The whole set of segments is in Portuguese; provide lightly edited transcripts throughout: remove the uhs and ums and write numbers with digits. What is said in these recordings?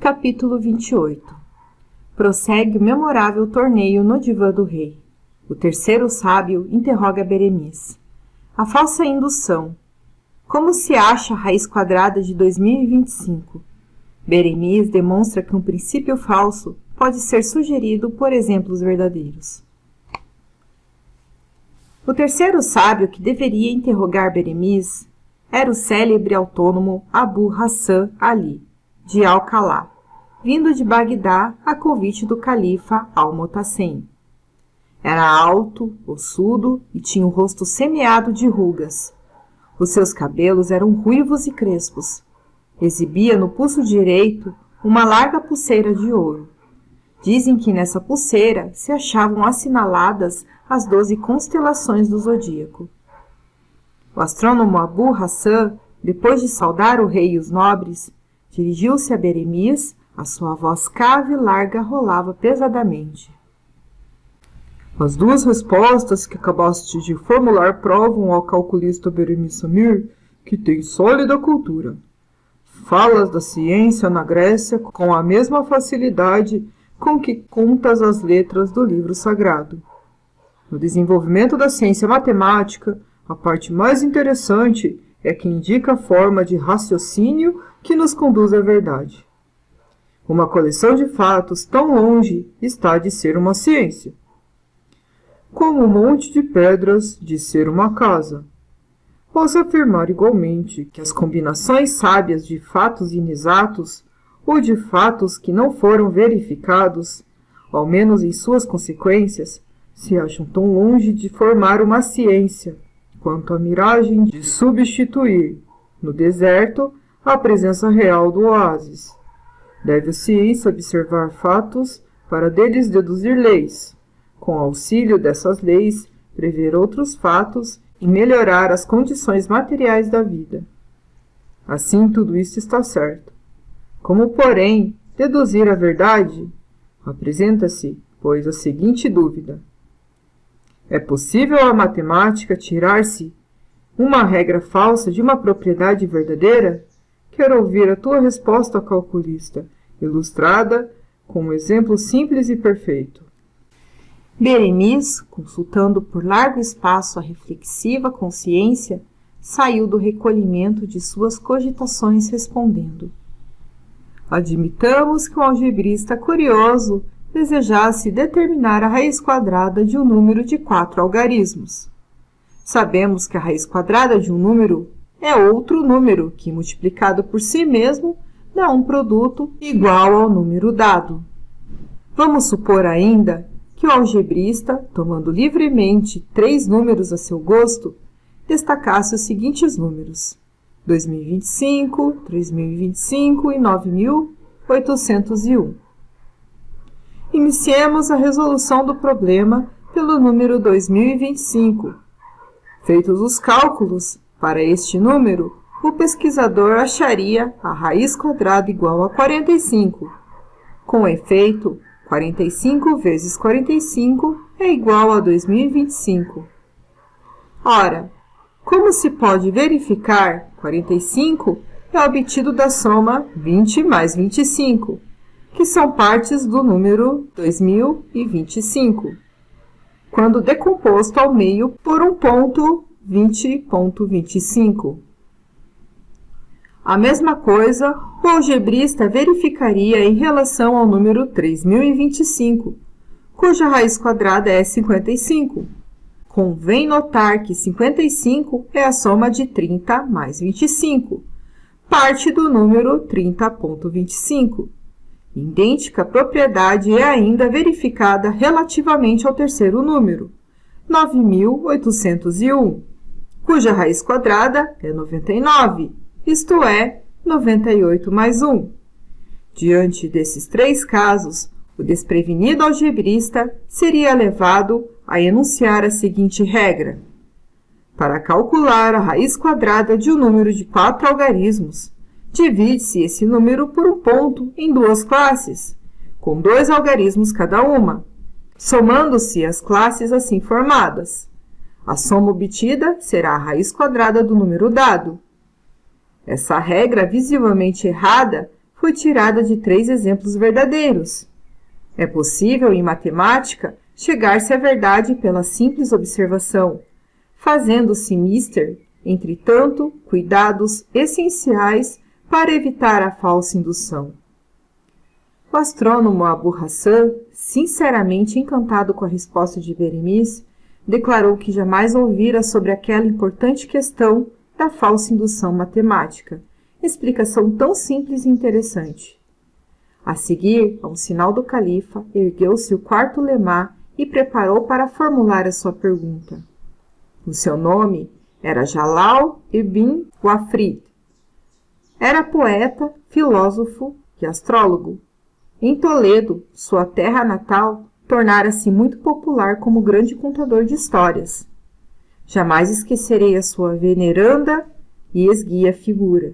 Capítulo 28. Prossegue o memorável torneio no divã do rei. O terceiro sábio interroga Beremiz. A falsa indução. Como se acha a raiz quadrada de 2025? Beremiz demonstra que um princípio falso pode ser sugerido por exemplos verdadeiros. O terceiro sábio que deveria interrogar Beremiz era o célebre autônomo Abu Hassan Ali, de Alcalá, vindo de Bagdá a convite do califa Al-Mutasim. Era alto, ossudo e tinha o rosto semeado de rugas. Os seus cabelos eram ruivos e crespos. Exibia no pulso direito uma larga pulseira de ouro. Dizem que nessa pulseira se achavam assinaladas as 12 constelações do zodíaco. O astrônomo Abu Hassan, depois de saudar o rei e os nobres, dirigiu-se a Beremiz, a sua voz cava e larga rolava pesadamente. As duas respostas que acabaste de formular provam ao calculista Beremiz Samir que tem sólida cultura. Falas da ciência na Grécia com a mesma facilidade com que contas as letras do livro sagrado. No desenvolvimento da ciência matemática, a parte mais interessante é que indica a forma de raciocínio que nos conduz à verdade. Uma coleção de fatos tão longe está de ser uma ciência, como um monte de pedras de ser uma casa. Posso afirmar igualmente que as combinações sábias de fatos inexatos ou de fatos que não foram verificados, ao menos em suas consequências, se acham tão longe de formar uma ciência, quanto a miragem de substituir, no deserto, a presença real do oásis. Deve a ciência observar fatos para deles deduzir leis, com auxílio dessas leis, prever outros fatos e melhorar as condições materiais da vida. Assim, tudo isso está certo. Como, porém, deduzir a verdade? Apresenta-se, pois, a seguinte dúvida. É possível a matemática tirar-se uma regra falsa de uma propriedade verdadeira? Quero ouvir a tua resposta, calculista, ilustrada com um exemplo simples e perfeito. Beremiz, consultando por largo espaço a reflexiva consciência, saiu do recolhimento de suas cogitações respondendo. Admitamos que um algebrista curioso desejasse determinar a raiz quadrada de um número de 4 algarismos. Sabemos que a raiz quadrada de um número é outro número que, multiplicado por si mesmo, dá um produto igual ao número dado. Vamos supor ainda que o algebrista, tomando livremente 3 números a seu gosto, destacasse os seguintes números: 2025, 3025 e 9801. Iniciemos a resolução do problema pelo número 2025. Feitos os cálculos, para este número, o pesquisador acharia a raiz quadrada igual a 45. Com efeito, 45 vezes 45 é igual a 2025. Ora, como se pode verificar, 45 é obtido da soma 20 mais 25, que são partes do número 2025, quando decomposto ao meio por um ponto 20,25. A mesma coisa o algebrista verificaria em relação ao número 3025, cuja raiz quadrada é 55. Convém notar que 55 é a soma de 30 mais 25, parte do número 30,25. Idêntica propriedade é ainda verificada relativamente ao terceiro número, 9801, cuja raiz quadrada é 99, isto é, 98 mais 1. Diante desses 3 casos, o desprevenido algebrista seria levado a enunciar a seguinte regra. Para calcular a raiz quadrada de um número de 4 algarismos, divide-se esse número por um ponto em 2 classes, com 2 algarismos cada uma, somando-se as classes assim formadas. A soma obtida será a raiz quadrada do número dado. Essa regra visivelmente errada foi tirada de 3 exemplos verdadeiros. É possível, em matemática, chegar-se à verdade pela simples observação, fazendo-se mister, entretanto, cuidados essenciais para evitar a falsa indução. O astrônomo Abu Hassan, sinceramente encantado com a resposta de Beremiz, declarou que jamais ouvira sobre aquela importante questão da falsa indução matemática, explicação tão simples e interessante. A seguir, a um sinal do califa, ergueu-se o quarto ulema e preparou para formular a sua pergunta. O seu nome era Jalal ibn Wafrid. Era poeta, filósofo e astrólogo. Em Toledo, sua terra natal, tornara-se muito popular como grande contador de histórias. Jamais esquecerei a sua veneranda e esguia figura.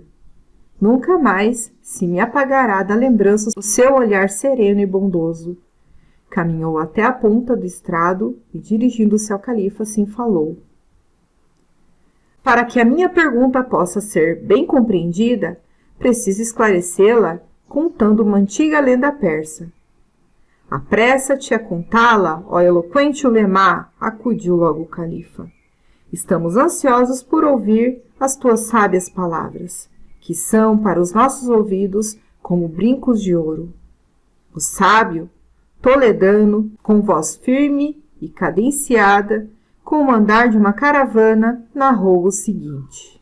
Nunca mais se me apagará da lembrança o seu olhar sereno e bondoso. Caminhou até a ponta do estrado e, dirigindo-se ao califa, assim falou. Para que a minha pergunta possa ser bem compreendida, preciso esclarecê-la contando uma antiga lenda persa. Apressa-te a contá-la, ó eloquente ulema, acudiu logo o califa. Estamos ansiosos por ouvir as tuas sábias palavras, que são para os nossos ouvidos como brincos de ouro. O sábio, toledano, com voz firme e cadenciada, com o andar de uma caravana, narrou o seguinte.